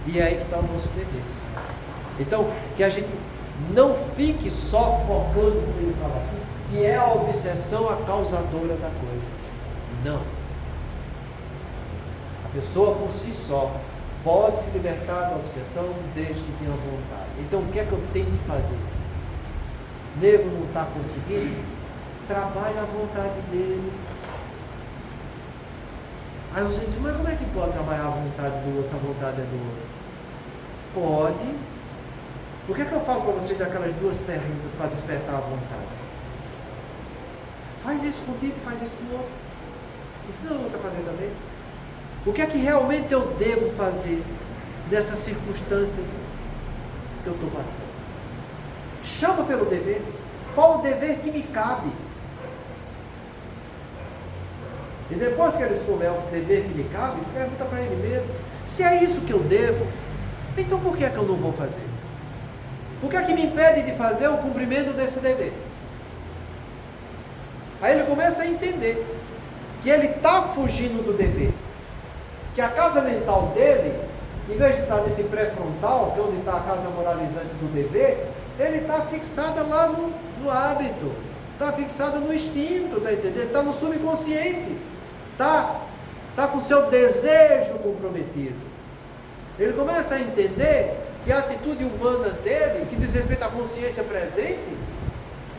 E é aí que está o nosso dever. Sabe? Então, que a gente não fique só focando no que ele fala aqui, que é a obsessão a causadora da coisa. Não. A pessoa por si só pode se libertar da obsessão desde que tenha vontade. Então, o que é que eu tenho que fazer? O nego não está conseguindo? Trabalhe a vontade dele. Aí você diz, mas como é que pode trabalhar a vontade do outro se a vontade é do outro? Pode. Por que eu falo para vocês daquelas 2 perguntas para despertar a vontade? Faz isso contigo e faz isso com o outro. Ensina o outro a fazer também. O que é que realmente eu devo fazer nessa circunstância que eu estou passando? Chama pelo dever. Qual o dever que me cabe? E depois que ele souber o dever que lhe cabe, pergunta para ele mesmo. Se é isso que eu devo, então por que é que eu não vou fazer? O que é que me impede de fazer o cumprimento desse dever? Aí ele começa a entender que ele está fugindo do dever. Que a casa mental dele em vez de estar nesse pré-frontal, que é onde está a casa moralizante do dever, ele está fixado lá no hábito, está fixado no instinto, está entendendo? Está no subconsciente, está com o seu desejo comprometido. Ele começa a entender que a atitude humana dele, que diz respeito à consciência presente,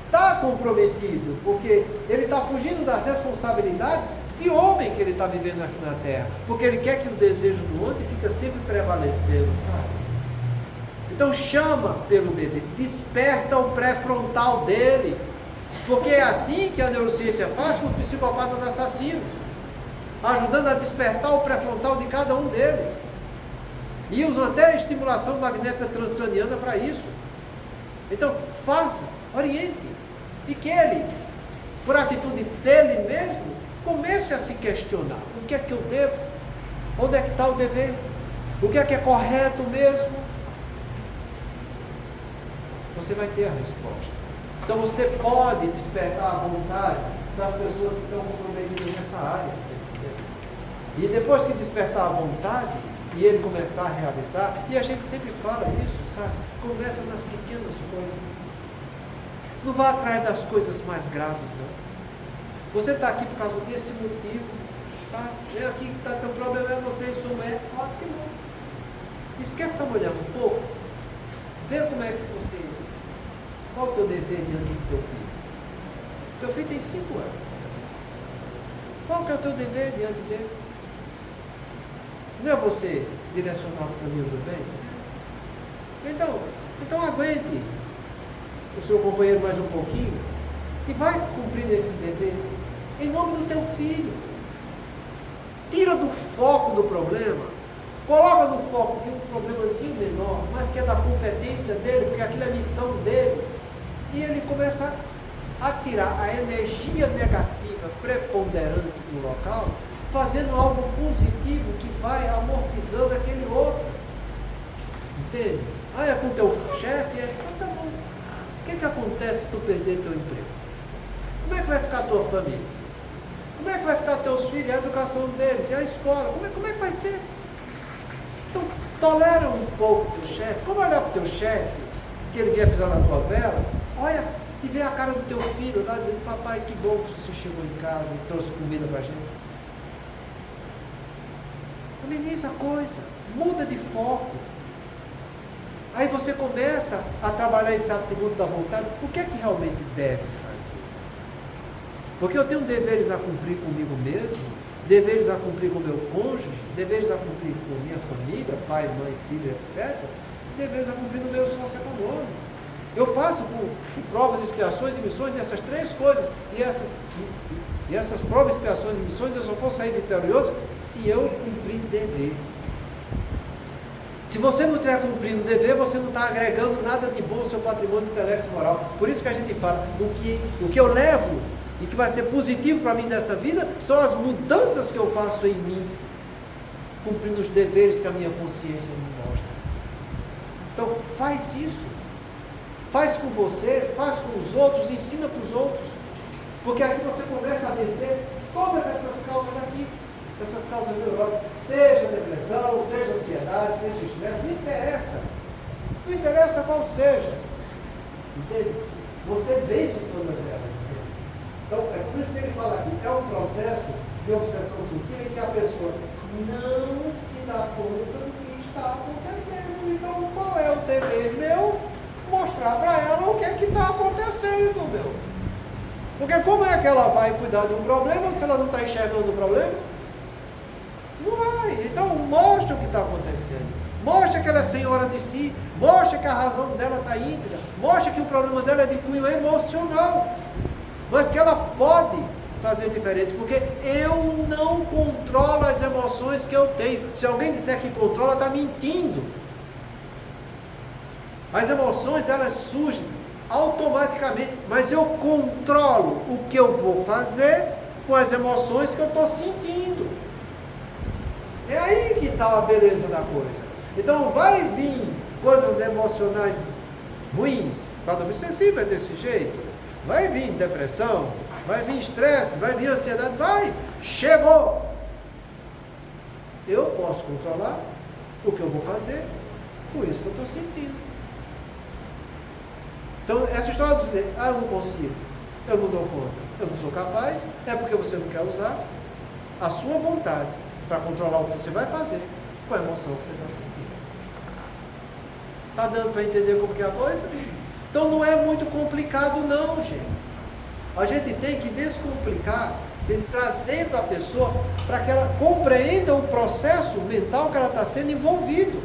está comprometido, porque ele está fugindo das responsabilidades de homem que ele está vivendo aqui na Terra, porque ele quer que o desejo do outro fica sempre prevalecendo, sabe? Então chama pelo dever, desperta o pré-frontal dele, porque é assim que a neurociência faz com os psicopatas assassinos, ajudando a despertar o pré-frontal de cada um deles, e usam até a estimulação magnética transcraniana para isso. Então faça, oriente, e que ele, por atitude dele mesmo, comece a se questionar: o que é que eu devo? Onde é que está o dever? O que é correto mesmo? Você vai ter a resposta. Então você pode despertar a vontade das pessoas que estão comprometidas nessa área. E depois que despertar a vontade e ele começar a realizar, e a gente sempre fala isso, sabe? Começa nas pequenas coisas. Não vá atrás das coisas mais graves, não. Você está aqui por causa desse motivo, tá? É aqui que está teu problema, é você, isso não é ótimo. Esquece essa mulher um pouco. Vê como é que você... Qual o teu dever diante do teu filho? Teu filho tem 5 anos. Qual que é o teu dever diante dele? Não é você direcionar o caminho do bem? Então aguente o seu companheiro mais um pouquinho e vai cumprir esse dever em nome do teu filho. Tira do foco do problema, coloca no foco de um problemazinho menor, mas que é da competência dele, porque aquilo é missão dele, e ele começa a tirar a energia negativa preponderante do local, fazendo algo positivo que vai amortizando aquele outro. Entende? Ah, é com teu chefe? Então tá bom. O que acontece se tu perder teu emprego? Como é que vai ficar a tua família? Como é que vai ficar teus filhos, a educação deles, e a escola? Como é que vai ser? Então, tolera um pouco o teu chefe. Quando olhar para o teu chefe, que ele vier pisar na tua vela, olha e vê a cara do teu filho lá dizendo: papai, que bom que você chegou em casa e trouxe comida para a gente. Ameniza a coisa, muda de foco. Aí você começa a trabalhar esse atributo da vontade. O que é que realmente deve fazer? Porque eu tenho deveres a cumprir comigo mesmo, deveres a cumprir com o meu cônjuge, deveres a cumprir com minha família, pai, mãe, filho, etc. Deveres a cumprir no meu socioeconômico. Eu passo por provas, expiações e missões dessas 3 coisas. E essas provas, expiações e missões eu só vou sair vitorioso se eu cumprir dever. Se você não estiver cumprindo o dever, você não está agregando nada de bom ao seu patrimônio intelecto e moral. Por isso que a gente fala, o que eu levo e que vai ser positivo para mim nessa vida, são as mudanças que eu faço em mim, cumprindo os deveres que a minha consciência me mostra. Então, faz isso. Faz com você, faz com os outros, ensina para os outros. Porque aqui você começa a vencer todas essas causas aqui, essas causas neurológicas, seja depressão, seja ansiedade, seja estresse, não interessa. Não interessa qual seja. Entende? Você vence todas elas. Entende? Então, é por isso que ele fala aqui, é um processo de obsessão sutil em que a pessoa não se dá conta do que está acontecendo. Então, qual é o dever meu? Mostrar para ela o que é que está acontecendo, meu. Porque como é que ela vai cuidar de um problema se ela não está enxergando o problema? Não vai. Então mostra o que está acontecendo. Mostra que ela é senhora de si. Mostra que a razão dela está íntegra. Mostra que o problema dela é de cunho emocional. Mas que ela pode fazer diferente. Porque eu não controlo as emoções que eu tenho. Se alguém disser que controla, está mentindo. As emoções, elas surgem automaticamente, mas eu controlo o que eu vou fazer com as emoções que eu estou sentindo. É aí que está a beleza da coisa. Então vai vir coisas emocionais ruins, cada obsessivo é desse jeito, vai vir depressão, vai vir estresse, vai vir ansiedade, chegou. Eu posso controlar, o que eu vou fazer com isso que eu estou sentindo. Então, essa história de dizer, eu não consigo, eu não dou conta, eu não sou capaz, é porque você não quer usar a sua vontade para controlar o que você vai fazer com a emoção que você está sentindo. Está dando para entender como que é a coisa? Então não é muito complicado não, gente. A gente tem que descomplicar, trazendo a pessoa para que ela compreenda o processo mental que ela está sendo envolvido.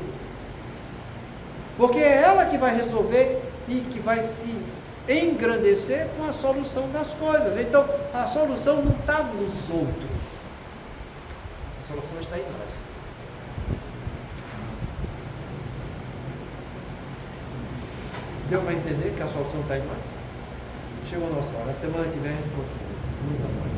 Porque é ela que vai resolver e que vai se engrandecer com a solução das coisas. Então, a solução não está nos outros. A solução está em nós. Deu para entender que a solução está em nós? Chegou a nossa hora. Semana que vem a gente continua. Muita paz.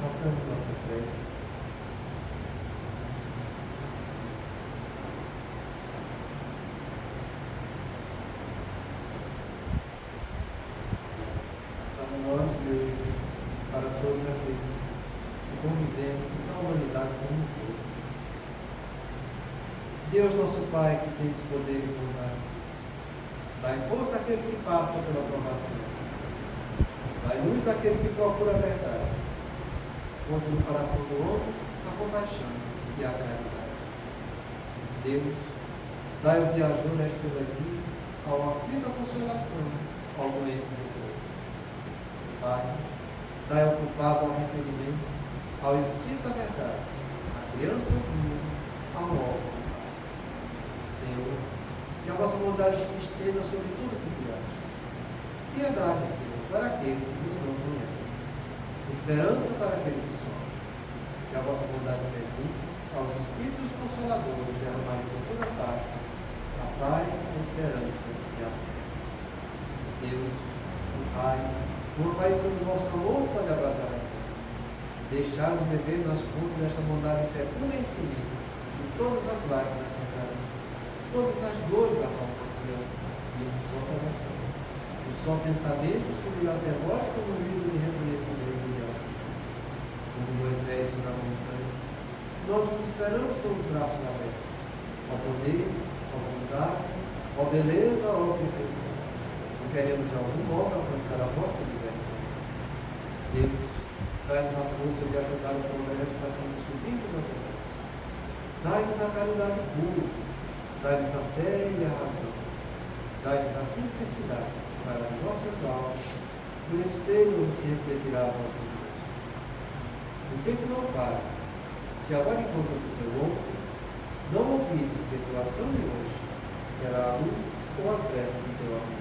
Passando nossa prece. Para nós mesmos, para todos aqueles que convivemos e para a humanidade como um todo. Deus nosso Pai, que tens poder e bondade, dai força àquele que passa pela provação, dai luz àquele que procura a verdade. Ponto no coração do homem a compaixão e a caridade. Deus, dai ao viajor a estrela guia, ao aflito a consolação, ao doente repouso. Pai, dai ao culpado o arrependimento, ao espírito a verdade, à criança o guia, ao órfão. Senhor, que a vossa bondade se estenda sobre tudo que criaste. Piedade, Senhor, para aquele que vos não conhece. Esperança para aquele que sofre. Que a vossa bondade permita aos Espíritos Consoladores derramarem por toda parte a paz, a esperança e a fé. Deus, o Pai, uma faísca do vosso amor pode abraçar a terra. Deixai-nos beber nas fontes desta bondade fecunda e infinita, e todas as lágrimas secarão, todas as dores apalpaciam, e um só coração, um só pensamento subirá até vós como um livro de reconhecimento. Como Moisés sobre a montanha, nós vos esperamos com os braços abertos, ao poder, à bondade, à beleza, à perfeição. Não queremos de algum modo alcançar a vossa misericórdia. Deus, dai-nos a força de ajudar o progresso da fim de subirmos até nós. Dai-nos a caridade pura, dai-nos a fé e a razão. Dai-nos a simplicidade para as nossas almas, no espelho onde se refletirá a vossa vida. O tempo não para. Se agora encontras o teu ontem, não ouvides que a tua ação de hoje será a luz ou a treva do teu amor.